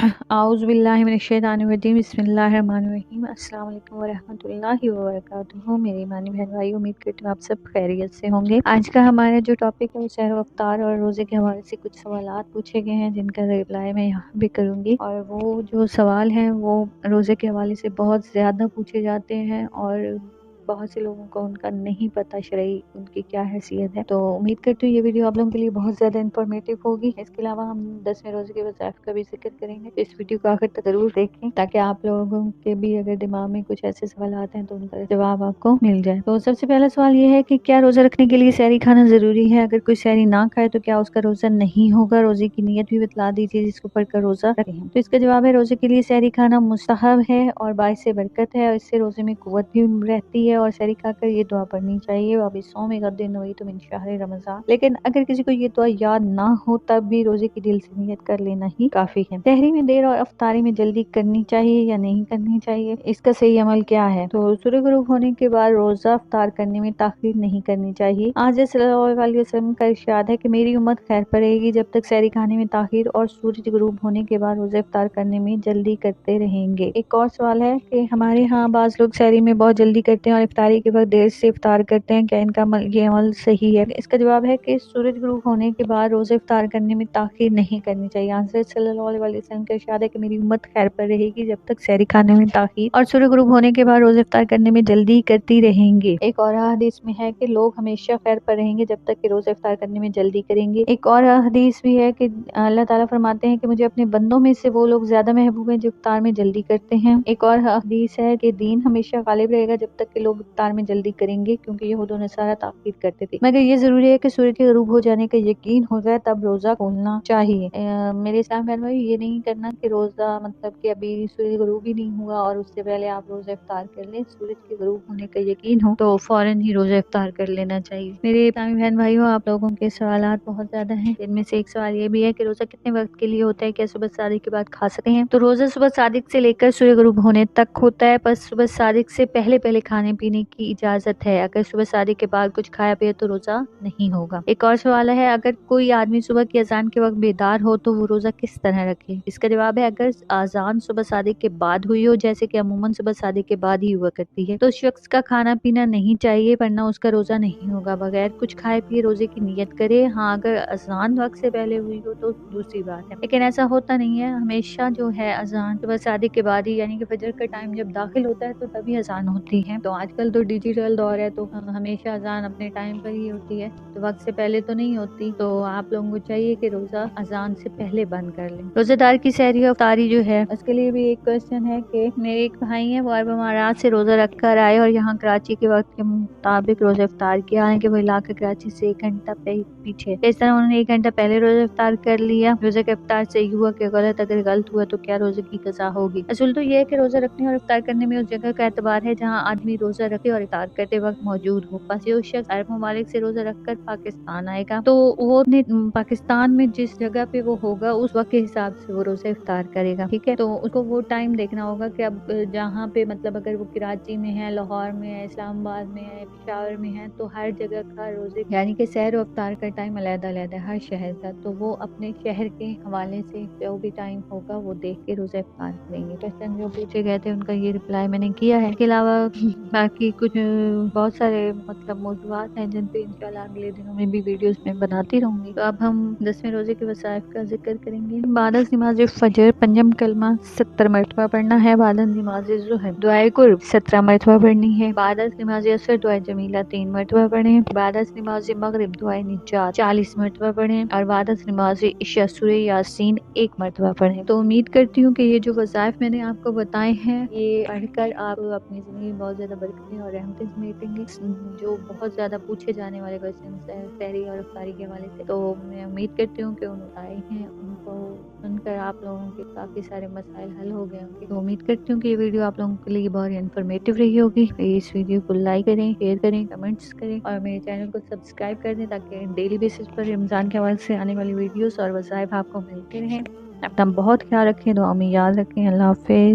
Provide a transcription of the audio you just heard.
اعوذ باللہ من الشیطان الرجیم، بسم اللہ الرحمن الرحیم۔ السلام علیکم ورحمۃ اللہ وبرکاتہ۔ میری ایمانی بہن بھائی، امید کرتی ہوں آپ سب خیریت سے ہوں گے۔ آج کا ہمارا جو ٹاپک ہے وہ سحر و افطار اور روزے کے حوالے سے کچھ سوالات پوچھے گئے ہیں جن کا رپلائی میں یہاں بھی کروں گی، اور وہ جو سوال ہیں وہ روزے کے حوالے سے بہت زیادہ پوچھے جاتے ہیں اور بہت سے لوگوں کو ان کا نہیں پتہ شرعی ان کی کیا حیثیت ہے۔ تو امید کرتی ہوں یہ ویڈیو آپ لوگوں کے لیے بہت زیادہ انفارمیٹیو ہوگی۔ اس کے علاوہ ہم 10ویں روزے کے وظائف کا بھی ذکر کریں گے، تو اس ویڈیو کو آخر تک ضرور دیکھیں تاکہ آپ لوگوں کے بھی اگر دماغ میں کچھ ایسے سوالات ہیں تو ان کا جواب آپ کو مل جائے۔ تو سب سے پہلا سوال یہ ہے کہ کیا روزہ رکھنے کے لیے سحری کھانا ضروری ہے؟ اگر کوئی سحری نہ کھائے تو کیا اس کا روزہ نہیں ہوگا؟ روزے کی نیت بھی بتلا دیجیے جس کو پڑھ کر روزہ رکھیں۔ تو اس کا جواب ہے روزے کے لیے سحری کھانا مستحب ہے اور باعث برکت ہے، اور اس سے روزے میں قوت بھی رہتی ہے، اور سحری کھا کر یہ دعا پڑھنی چاہیے، وَبِصَوْمِ غَدٍ نُوِيتُ مِن شَهْرِ رمضان۔ لیکن اگر کسی کو یہ دعا یاد نہ ہو تب بھی روزے کی دل سے نیت کر لینا ہی کافی ہے۔ سحری میں دیر اور افطاری میں جلدی کرنی چاہیے یا نہیں کرنی چاہیے؟ اس کا صحیح عمل کیا ہے؟ تو سورج غروب ہونے کے بعد روزہ افطار کرنے میں تاخیر نہیں کرنی چاہیے۔ آج صلی اللہ علیہ وسلم کا ارشاد ہے کہ میری امت خیر پر رہے گی جب تک سحری کھانے میں تاخیر اور سورج غروب ہونے کے بعد روزہ افطار کرنے میں جلدی کرتے رہیں گے۔ ایک اور سوال ہے کہ ہمارے ہاں بعض لوگ سحری میں بہت جلدی کرتے ہیں اور افطاری کے وقت دیر سے افطار کرتے ہیں، کیا ان کا یہ عمل صحیح ہے؟ اس کا جواب ہے کہ سورج غروب ہونے کے بعد روزہ افطار کرنے میں تاخیر نہیں کرنی چاہیے۔ حضرت صلی اللہ علیہ وسلم کا ارشاد ہے کہ میری امت خیر پر رہے گی جب تک سحری کھانے میں تاخیر اور سورج غروب ہونے کے بعد روزہ افطار کرنے میں جلدی کرتی رہیں گے۔ ایک اور حدیث میں ہے کہ لوگ ہمیشہ خیر پر رہیں گے جب تک کہ روزہ افطار کرنے میں جلدی کریں گے۔ ایک اور حدیث بھی ہے کہ اللہ تعالیٰ فرماتے ہیں کہ مجھے اپنے بندوں میں سے وہ لوگ زیادہ محبوب ہیں جو افطار میں جلدی کرتے ہیں۔ ایک اور حدیث ہے کہ دین ہمیشہ غالب رہے گا جب تک کہ لوگ افطار میں جلدی کریں گے، کیونکہ یہود و نصارہ تاخیر کرتے تھے، مگر یہ ضروری ہے کہ سورج کے غروب ہو جانے کا یقین ہو جائے تب روزہ کھولنا چاہیے۔ میرے اسلام بہن بھائی، یہ نہیں کرنا کہ روزہ مطلب کہ ابھی سورج غروب ہی نہیں ہوا اور اس سے پہلے آپ روزہ افطار کر لیں۔ سورج کے غروب ہونے کا یقین ہو تو فوراً ہی روزہ افطار کر لینا چاہیے۔ میرے اسلامی بہن بھائیوں، آپ لوگوں کے سوالات بہت زیادہ ہیں، ان میں سے ایک سوال یہ بھی ہے کہ روزہ کتنے وقت کے لیے ہوتا ہے؟ کیا صبح صادق کے بعد کھا سکتے ہیں؟ تو روزہ صبح صادق سے لے کر سورج غروب ہونے تک ہوتا ہے، پر صبح صادق سے پہلے کھانے پینے کی اجازت ہے۔ اگر صبح صادق کے بعد کچھ کھایا پیا تو روزہ نہیں ہوگا۔ ایک اور سوال ہے، اگر کوئی آدمی صبح کی اذان کے وقت بیدار ہو تو وہ روزہ کس طرح رکھے؟ اس کا جواب ہے اگر اذان صبح صادق کے بعد ہوئی ہو، جیسے کہ عموماً صبح صادق کے بعد ہی ہوا کرتی ہے، تو اس شخص کا کھانا پینا نہیں چاہیے، ورنہ اس کا روزہ نہیں ہوگا۔ بغیر کچھ کھائے پیے روزے کی نیت کرے۔ ہاں، اگر اذان وقت سے پہلے ہوئی ہو تو دوسری بات ہے، لیکن ایسا ہوتا نہیں ہے۔ ہمیشہ جو ہے اذان صبح صادق کے بعد ہی، یعنی کہ فجر کا ٹائم جب داخل ہوتا ہے تو تبھی اذان ہوتی ہے۔ تو آج کل تو ڈیجیٹل دور ہے تو ہمیشہ اذان اپنے ٹائم پر ہی ہوتی ہے، تو وقت سے پہلے تو نہیں ہوتی۔ تو آپ لوگوں کو چاہیے کہ روزہ اذان سے پہلے بند کر لیں۔ روزہ دار کی سحری اور افطاری جو ہے اس کے لیے بھی ایک کوشچن ہے کہ میرے ایک بھائی ہیں، وہ عرب امارات سے روزہ رکھ کر آئے اور یہاں کراچی کے وقت کے مطابق روزہ افطار کیا، حالانکہ وہ علاقہ کراچی سے 1 گھنٹہ پیچھے۔ اس طرح انہوں نے 1 گھنٹہ پہلے روزہ افطار کر لیا۔ روزہ کا افطار صحیح ہوا کہ غلط؟ اگر غلط ہوا تو کیا روزے کی قضا ہوگی؟ اصل تو یہ ہے کہ روزہ رکھنے اور افطار کرنے میں اس جگہ کا اعتبار ہے جہاں آدمی روزہ رکھے اور افطار کرتے وقت موجود ہو۔ بس جو شخص عرب ممالک سے روزہ رکھ کر پاکستان آئے گا تو وہ اپنے پاکستان میں جس جگہ پہ وہ ہوگا اس وقت کے حساب سے وہ روزہ افطار کرے گا، ٹھیک ہے؟ تو اس کو وہ ٹائم دیکھنا ہوگا کہ اب جہاں پہ مطلب اگر وہ کراچی میں ہے، لاہور میں ہے، اسلام آباد میں ہے، پشاور میں ہے، تو ہر جگہ کا روزے یعنی کہ سحر و افطار کا ٹائم علیحدہ علیحدہ ہر شہر کا، تو وہ اپنے شہر کے حوالے سے جو بھی ٹائم ہوگا وہ دیکھ کے روزہ افطار کریں گے۔ کوسچن جو پوچھے گئے تھے ان کا یہ رپلائی میں نے کیا ہے۔ اس کے علاوہ باقی کچھ بہت سارے مطلب موضوعات ہیں جن پہ انشاءاللہ اگلے دنوں میں بھی ویڈیوز میں بناتی رہوں گی۔ تو اب ہم 10ویں روزے کے وظائف کا ذکر کریں گے۔ بعد از نماز فجر پنجم کلمہ 70 مرتبہ پڑھنا ہے۔ بعد از نماز ظہر دعائے قرب 17 مرتبہ پڑھنی ہے۔ بعد از نماز عصر دعائے جمیلہ 3 مرتبہ پڑھیں۔ بعد از نماز مغرب دعائے نجات 40 مرتبہ پڑھیں، اور بعد از نماز عشاء سورہ یاسین 1 مرتبہ پڑھیں۔ تو امید کرتی ہوں کہ یہ جو وظائف میں نے آپ کو بتائے ہیں یہ پڑھ کر آپ اپنی زندگی میں بہت زیادہ برکتیں اور رحمتیں سمیٹیں گے۔ جو بہت زیادہ پوچھے جانے والے کوسچنز ہیں سحری اور افطاری کے حوالے سے، تو میں امید کرتی ہوں کہ ان آئے ہیں ان کو سن کر آپ لوگوں کے کافی سارے مسائل حل ہو گئے ہوں گے۔ تو امید کرتی ہوں کہ یہ ویڈیو آپ لوگوں کے لیے بہت انفارمیٹیو رہی ہوگی۔ اس ویڈیو کو لائک کریں، شیئر کریں، کمنٹس کریں، اور میرے چینل کو سبسکرائب کر دیں تاکہ ڈیلی بیسس پر رمضان کے حوالے سے آنے والی ویڈیوز اور وظائف آپ کو ملتے رہیں۔ اپنا بہت خیال رکھیں، دعاؤں میں یاد رکھیں۔ اللہ حافظ۔